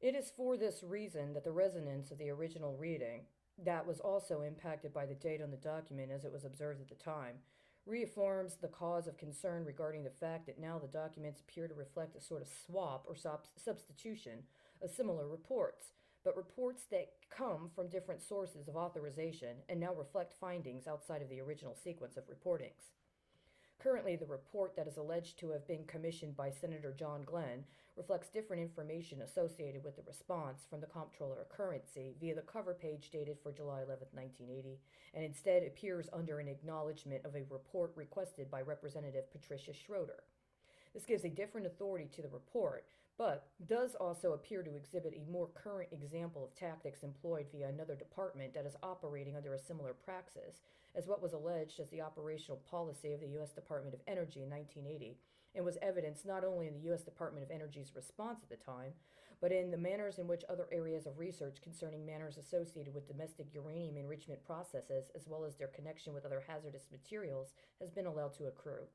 It is for this reason that the resonance of the original reading, that was also impacted by the date on the document as it was observed at the time, reaffirms the cause of concern regarding the fact that now the documents appear to reflect a sort of swap or substitution of similar reports, but reports that come from different sources of authorization and now reflect findings outside of the original sequence of reportings. Currently, the report that is alleged to have been commissioned by Senator John Glenn reflects different information associated with the response from the Comptroller of Currency via the cover page dated for July 11, 1980, and instead appears under an acknowledgement of a report requested by Representative Patricia Schroeder. This gives a different authority to the report, but does also appear to exhibit a more current example of tactics employed via another department that is operating under a similar praxis, as what was alleged as the operational policy of the U.S. Department of Energy in 1980, and was evidenced not only in the U.S. Department of Energy's response at the time, but in the manners in which other areas of research concerning matters associated with domestic uranium enrichment processes, as well as their connection with other hazardous materials, has been allowed to accrue.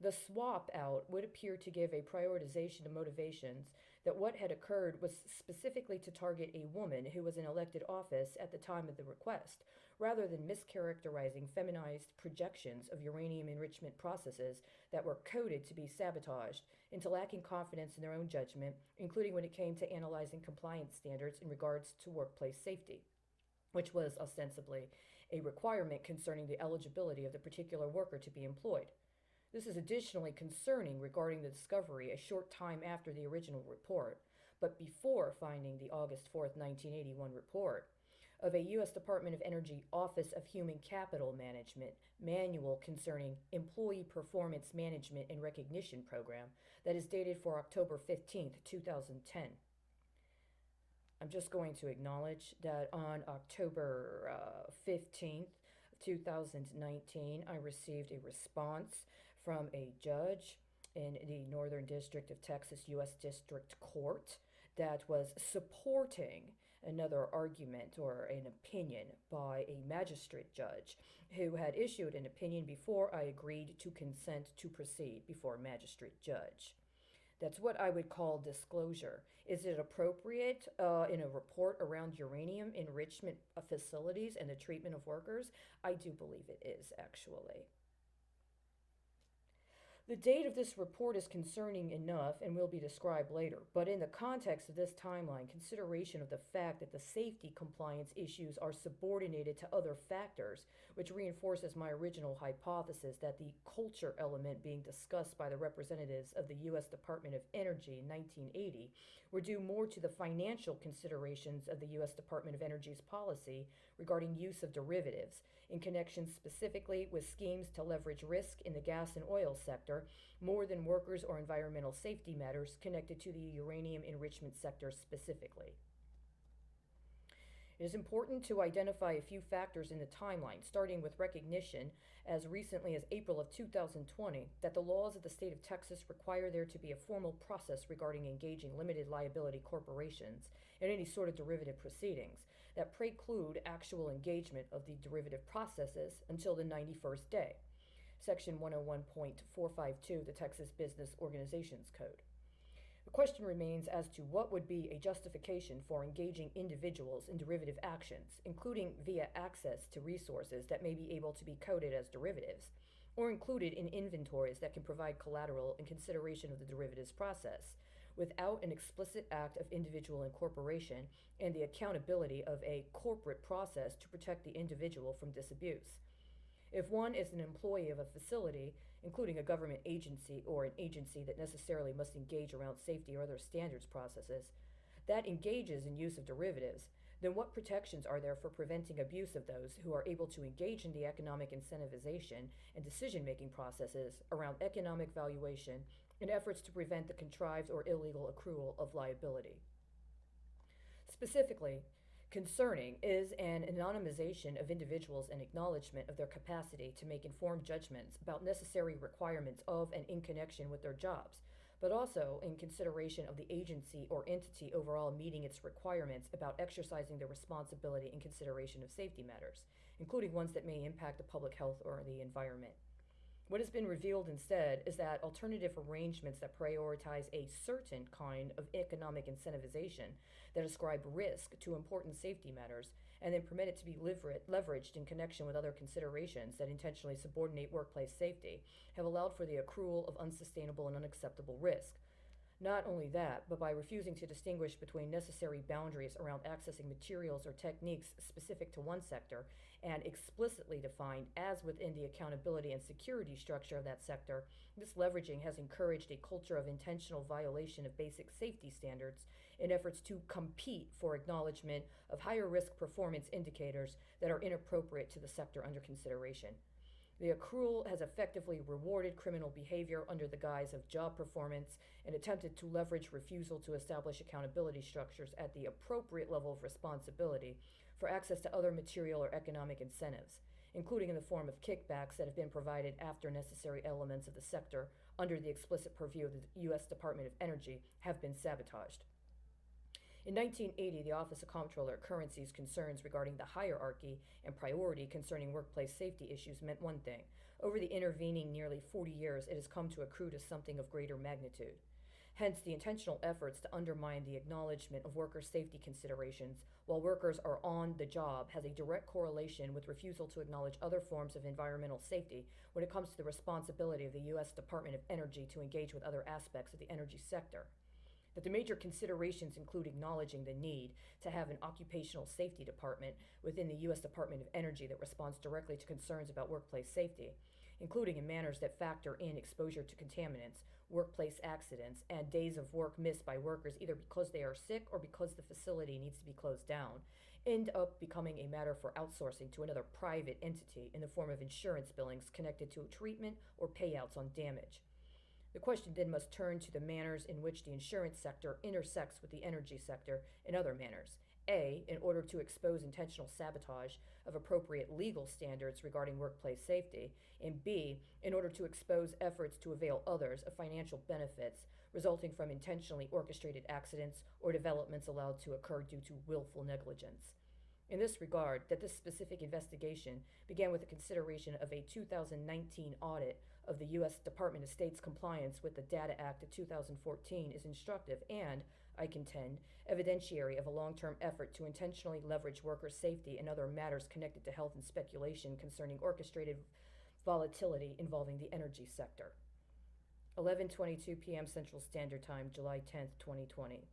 The swap out would appear to give a prioritization of motivations that what had occurred was specifically to target a woman who was in elected office at the time of the request, rather than mischaracterizing feminized projections of uranium enrichment processes that were coded to be sabotaged into lacking confidence in their own judgment, including when it came to analyzing compliance standards in regards to workplace safety, which was ostensibly a requirement concerning the eligibility of the particular worker to be employed. This is additionally concerning regarding the discovery a short time after the original report, but before finding the August 4, 1981 report, of a U.S. Department of Energy Office of Human Capital Management manual concerning Employee Performance Management and Recognition Program that is dated for October 15, 2010. I'm just going to acknowledge that on October 15th, 2019, I received a response from a judge in the Northern District of Texas U.S. District Court that was supporting another argument or an opinion by a magistrate judge who had issued an opinion before I agreed to consent to proceed before a magistrate judge. That's what I would call disclosure. Is it appropriate in a report around uranium enrichment facilities and the treatment of workers? I do believe it is, actually. The date of this report is concerning enough and will be described later, but in the context of this timeline, consideration of the fact that the safety compliance issues are subordinated to other factors, which reinforces my original hypothesis that the culture element being discussed by the representatives of the U.S. Department of Energy in 1980 were due more to the financial considerations of the U.S. Department of Energy's policy regarding use of derivatives in connection specifically with schemes to leverage risk in the gas and oil sector more than workers or environmental safety matters connected to the uranium enrichment sector specifically. It is important to identify a few factors in the timeline, starting with recognition as recently as April of 2020 that the laws of the state of Texas require there to be a formal process regarding engaging limited liability corporations in any sort of derivative proceedings that preclude actual engagement of the derivative processes until the 91st day. Section 101.452 of the Texas Business Organizations Code. The question remains as to what would be a justification for engaging individuals in derivative actions, including via access to resources that may be able to be coded as derivatives, or included in inventories that can provide collateral in consideration of the derivatives process, without an explicit act of individual incorporation and the accountability of a corporate process to protect the individual from disabuse. If one is an employee of a facility, including a government agency or an agency that necessarily must engage around safety or other standards processes, that engages in use of derivatives, then what protections are there for preventing abuse of those who are able to engage in the economic incentivization and decision-making processes around economic valuation and efforts to prevent the contrived or illegal accrual of liability? Specifically, concerning is an anonymization of individuals and acknowledgement of their capacity to make informed judgments about necessary requirements of and in connection with their jobs, but also in consideration of the agency or entity overall meeting its requirements about exercising their responsibility in consideration of safety matters, including ones that may impact the public health or the environment. What has been revealed instead is that alternative arrangements that prioritize a certain kind of economic incentivization that ascribe risk to important safety matters and then permit it to be leveraged in connection with other considerations that intentionally subordinate workplace safety have allowed for the accrual of unsustainable and unacceptable risk. Not only that, but by refusing to distinguish between necessary boundaries around accessing materials or techniques specific to one sector and explicitly defined as within the accountability and security structure of that sector, this leveraging has encouraged a culture of intentional violation of basic safety standards in efforts to compete for acknowledgement of higher risk performance indicators that are inappropriate to the sector under consideration. The accrual has effectively rewarded criminal behavior under the guise of job performance and attempted to leverage refusal to establish accountability structures at the appropriate level of responsibility for access to other material or economic incentives, including in the form of kickbacks that have been provided after necessary elements of the sector under the explicit purview of the U.S. Department of Energy have been sabotaged. In 1980, the Office of Comptroller of Currency's concerns regarding the hierarchy and priority concerning workplace safety issues meant one thing. Over the intervening nearly 40 years, it has come to accrue to something of greater magnitude. Hence, the intentional efforts to undermine the acknowledgement of worker safety considerations while workers are on the job has a direct correlation with refusal to acknowledge other forms of environmental safety when it comes to the responsibility of the U.S. Department of Energy to engage with other aspects of the energy sector. That the major considerations include acknowledging the need to have an occupational safety department within the U.S. Department of Energy that responds directly to concerns about workplace safety, including in manners that factor in exposure to contaminants, workplace accidents, and days of work missed by workers either because they are sick or because the facility needs to be closed down, end up becoming a matter for outsourcing to another private entity in the form of insurance billings connected to treatment or payouts on damage. The question then must turn to the manners in which the insurance sector intersects with the energy sector in other manners. A, in order to expose intentional sabotage of appropriate legal standards regarding workplace safety, and B, in order to expose efforts to avail others of financial benefits resulting from intentionally orchestrated accidents or developments allowed to occur due to willful negligence. In this regard, that this specific investigation began with the consideration of a 2019 audit of the U.S. Department of State's compliance with the Data Act of 2014 is instructive and, I contend, evidentiary of a long-term effort to intentionally leverage worker safety and other matters connected to health and speculation concerning orchestrated volatility involving the energy sector. 11:22 p.m. Central Standard Time, July 10th, 2020.